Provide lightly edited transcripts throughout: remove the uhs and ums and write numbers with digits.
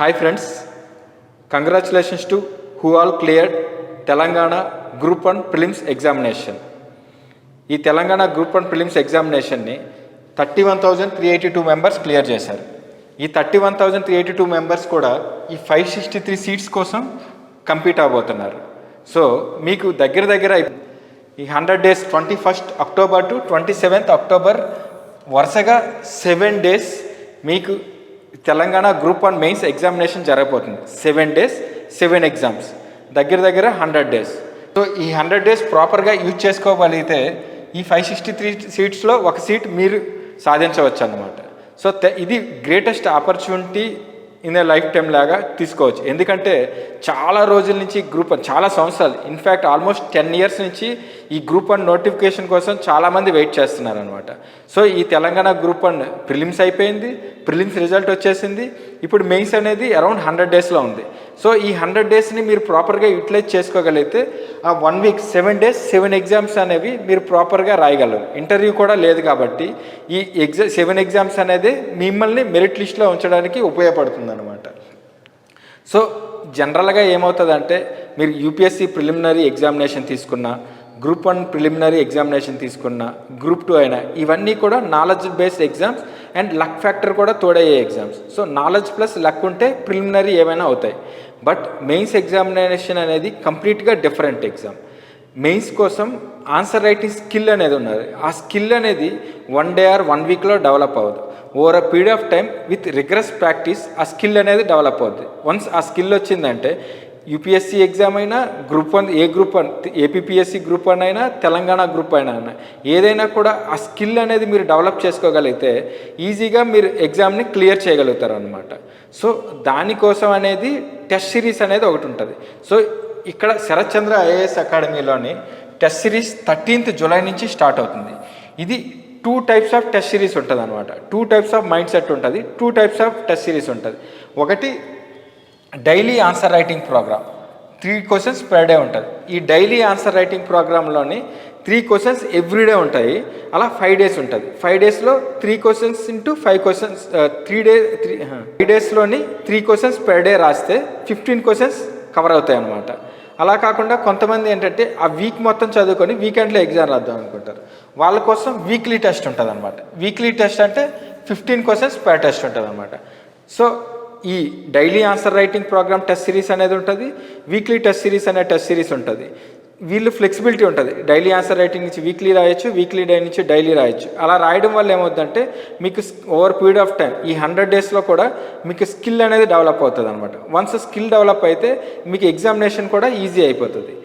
Hi friends, congratulations to who all cleared Telangana Group 1 Prelims examination. ఈ Telangana group 1 prelims ఎగ్జామినేషన్ని 31,382 members clear చేశారు. ఈ 31,382 members కూడా ఈ 563 సీట్స్ కోసం కంపీట్ అవబోతున్నారు. సో మీకు దగ్గర ఈ 100 days 21st October to 27th October వరుసగా 7 డేస్ మీకు తెలంగాణ గ్రూప్ 1 మెయిన్స్ ఎగ్జామినేషన్ జరగబోతుంది. 7 డేస్ 7 ఎగ్జామ్స్, దగ్గర 100 డేస్. సో ఈ 100 డేస్ ప్రాపర్గా యూజ్ చేసుకోగలిగితే ఈ 563 సీట్స్లో ఒక సీట్ మీరు సాధించవచ్చు అన్నమాట. సో ఇది greatest opportunity in a life time లాగా తీసుకోవచ్చు. ఎందుకంటే చాలా రోజుల నుంచి చాలా సంవత్సరాలు, ఇన్ఫ్యాక్ట్ ఆల్మోస్ట్ 10 years నుంచి ఈ గ్రూప్ 1 నోటిఫికేషన్ కోసం చాలామంది వెయిట్ చేస్తున్నారు అనమాట. సో ఈ తెలంగాణ గ్రూప్ 1 ప్రిలిమ్స్ అయిపోయింది, ప్రిలిమ్స్ రిజల్ట్ వచ్చేసింది. ఇప్పుడు మెయిన్స్ అనేది అరౌండ్ 100 డేస్లో ఉంది. సో ఈ 100 డేస్ని మీరు ప్రాపర్గా యూటిలైజ్ చేసుకోగలిగితే ఆ 1 వీక్ 7 డేస్ 7 ఎగ్జామ్స్ అనేవి మీరు ప్రాపర్గా రాయగలరు. ఇంటర్వ్యూ కూడా లేదు కాబట్టి ఈ 7 ఎగ్జామ్స్ అనేది మిమ్మల్ని మెరిట్ లిస్ట్లో ఉంచడానికి ఉపయోగపడుతుంది అనమాట. సో జనరల్గా ఏమవుతుందంటే మీరు యూపీఎస్సీ ప్రిలిమినరీ ఎగ్జామినేషన్ తీసుకున్న, గ్రూప్ 1 ప్రిలిమినరీ ఎగ్జామినేషన్ తీసుకున్న, గ్రూప్ 2 అయినా, ఇవన్నీ కూడా knowledge based exams and luck factor కూడా తోడయ్యే exams. So knowledge plus luck ఉంటే ప్రిలిమినరీ ఏమైనా అవుతాయి. బట్ మెయిన్స్ ఎగ్జామినేషన్ అనేది కంప్లీట్గా డిఫరెంట్ ఎగ్జామ్. మెయిన్స్ కోసం ఆన్సర్ రైటింగ్ స్కిల్ అనేది ఉన్నది. ఆ స్కిల్ అనేది 1 day or 1 weekలో డెవలప్ అవ్వదు. Over a period of time with rigorous practice ఆ స్కిల్ అనేది డెవలప్ అవుతుంది. వన్స్ ఆ స్కిల్ వచ్చిందంటే యూపీఎస్సీ ఎగ్జామ్ అయినా, గ్రూప్ 1 గ్రూప్ 1 ఏపీపీఎస్సీ గ్రూప్ 1 అయినా, తెలంగాణ గ్రూప్ అయినా ఏదైనా కూడా ఆ స్కిల్ అనేది మీరు డెవలప్ చేసుకోగలిగితే ఈజీగా మీరు ఎగ్జామ్ని క్లియర్ చేయగలుగుతారు అనమాట. సో దానికోసం అనేది టెస్ట్ సిరీస్ అనేది ఒకటి ఉంటుంది. సో ఇక్కడ శరత్ చంద్ర ఐఏఎస్ అకాడమీలోని టెస్ట్ సిరీస్ 13th July నుంచి స్టార్ట్ అవుతుంది. ఇది 2 types ఆఫ్ టెస్ట్ సిరీస్ ఉంటుంది అనమాట. 2 types ఆఫ్ మైండ్ సెట్ ఉంటుంది, 2 types ఆఫ్ టెస్ట్ సిరీస్ ఉంటుంది. ఒకటి daily answer writing program, 3 questions per day ఉంటుంది. ఈ డైలీ ఆన్సర్ రైటింగ్ ప్రోగ్రాంలోని 3 questions ఎవ్రీడే ఉంటాయి. అలా 5 days ఉంటుంది. 5 daysలో 3 questions into 5 questions, 3 daysలోని 3 questions per day రాస్తే 15 questions కవర్ అవుతాయి అన్నమాట. అలా కాకుండా కొంతమంది ఏంటంటే ఆ వీక్ మొత్తం చదువుకొని వీకెండ్లో ఎగ్జామ్ రాద్దాం అనుకుంటారు. వాళ్ళ కోసం వీక్లీ టెస్ట్ ఉంటుంది అనమాట. వీక్లీ టెస్ట్ అంటే 15 questions per టెస్ట్ ఉంటుంది అనమాట. సో ఈ daily answer writing program test series అనేది ఉంటుంది, వీక్లీ టెస్ట్ సిరీస్ అనే టెస్ట్ సిరీస్ ఉంటుంది. వీళ్ళు ఫ్లెక్సిబిలిటీ ఉంటుంది. డైలీ ఆన్సర్ రైటింగ్ నుంచి వీక్లీ రాయొచ్చు, వీక్లీ డే నుంచి డైలీ రాయొచ్చు. అలా రాయడం వల్ల ఏమవుతుందంటే మీకు ఓవర్ పీరియడ్ ఆఫ్ టైం ఈ 100 daysలో కూడా మీకు స్కిల్ అనేది డెవలప్ అవుతుంది అనమాట. వన్స్ స్కిల్ డెవలప్ అయితే మీకు ఎగ్జామినేషన్ కూడా ఈజీ అయిపోతుంది.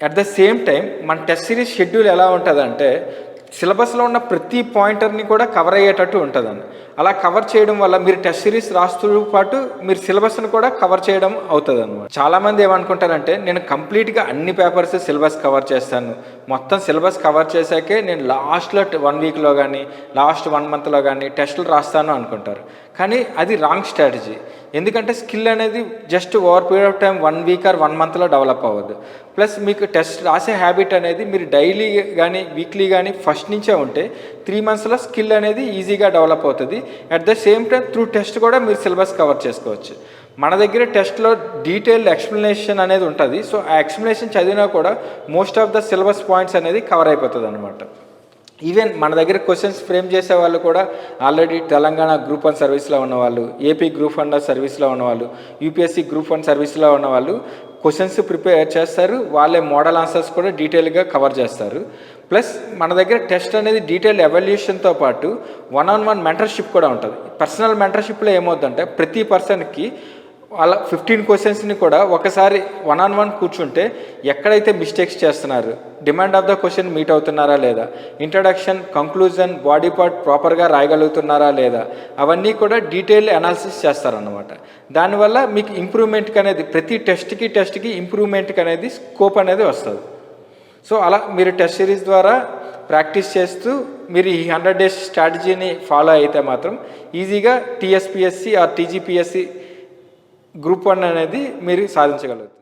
అట్ ద సేమ్ టైం మన టెస్ట్ సిరీస్ షెడ్యూల్ ఎలా ఉంటుందంటే సిలబస్లో ఉన్న ప్రతి పాయింటర్ని కూడా కవర్ అయ్యేటట్టు ఉంటుందండి. అలా కవర్ చేయడం వల్ల మీరు టెస్ట్ సిరీస్ రాస్తూ పాటు మీరు సిలబస్ని కూడా కవర్ చేయడం అవుతుంది అనమాట. చాలామంది ఏమనుకుంటారంటే నేను కంప్లీట్గా అన్ని పేపర్స్ సిలబస్ కవర్ చేస్తాను, మొత్తం సిలబస్ కవర్ చేశాకే నేను లాస్ట్లో 1 weekలో కానీ లాస్ట్ 1 monthలో కానీ టెస్టులు రాస్తాను అనుకుంటారు. కానీ అది రాంగ్ స్ట్రాటజీ. ఎందుకంటే స్కిల్ అనేది just over period of time 1 week or 1 monthలో డెవలప్ అవ్వదు. ప్లస్ మీకు టెస్ట్ రాసే హ్యాబిట్ అనేది మీరు డైలీ కానీ వీక్లీ కానీ ఫస్ట్ నుంచే ఉంటే 3 monthsలో స్కిల్ అనేది ఈజీగా డెవలప్ అవుతుంది. At the same time through test కూడా మీరు సిలబస్ కవర్ చేసుకోవచ్చు. మన దగ్గర టెస్ట్లో డీటెయిల్డ్ ఎక్స్ప్లెనేషన్ అనేది ఉంటుంది. సో ఆ ఎక్స్ప్లెనేషన్ చదివినా కూడా most of the syllabus points అనేది కవర్ అయిపోతుంది అనమాట. ఈవెన్ మన దగ్గర క్వశ్చన్స్ ఫ్రేమ్ చేసే వాళ్ళు కూడా ఆల్రెడీ తెలంగాణ గ్రూప్ 1 సర్వీస్లో ఉన్నవాళ్ళు, ఏపీ గ్రూప్ 1 సర్వీస్లో ఉన్నవాళ్ళు, యూపీఎస్సీ గ్రూప్ 1 సర్వీస్లో ఉన్నవాళ్ళు క్వశ్చన్స్ ప్రిపేర్ చేస్తారు. వాళ్ళే మోడల్ ఆన్సర్స్ కూడా డీటెయిల్గా కవర్ చేస్తారు. ప్లస్ మన దగ్గర టెస్ట్ అనేది డీటెయిల్ ఎవాల్యుయేషన్తో పాటు 1-on-1 మెంటర్షిప్ కూడా ఉంటుంది. పర్సనల్ మెంటర్షిప్లో ఏమవుతుందంటే ప్రతి పర్సన్కి వాళ్ళ 15 questions కూడా ఒకసారి 1-on-1 కూర్చుంటే ఎక్కడైతే మిస్టేక్స్ చేస్తున్నారు, demand of the question meet అవుతున్నారా లేదా, ఇంట్రడక్షన్, కంక్లూజన్, బాడీ పార్ట్ ప్రాపర్గా రాయగలుగుతున్నారా లేదా, అవన్నీ కూడా డీటెయిల్ అనాలిసిస్ చేస్తారన్నమాట. దానివల్ల మీకు ఇంప్రూవ్మెంట్కి అనేది ప్రతి టెస్ట్కి ఇంప్రూవ్మెంట్కి అనేది స్కోప్ అనేది వస్తుంది. సో అలా మీరు టెస్ట్ సిరీస్ ద్వారా ప్రాక్టీస్ చేస్తూ మీరు ఈ 100 days స్ట్రాటజీని ఫాలో అయితే మాత్రం ఈజీగా టీఎస్పీఎస్సీ ఆర్ టీజీపీఎస్సీ గ్రూప్ 1 అనేది మీరు సాధించగలుగుతారు.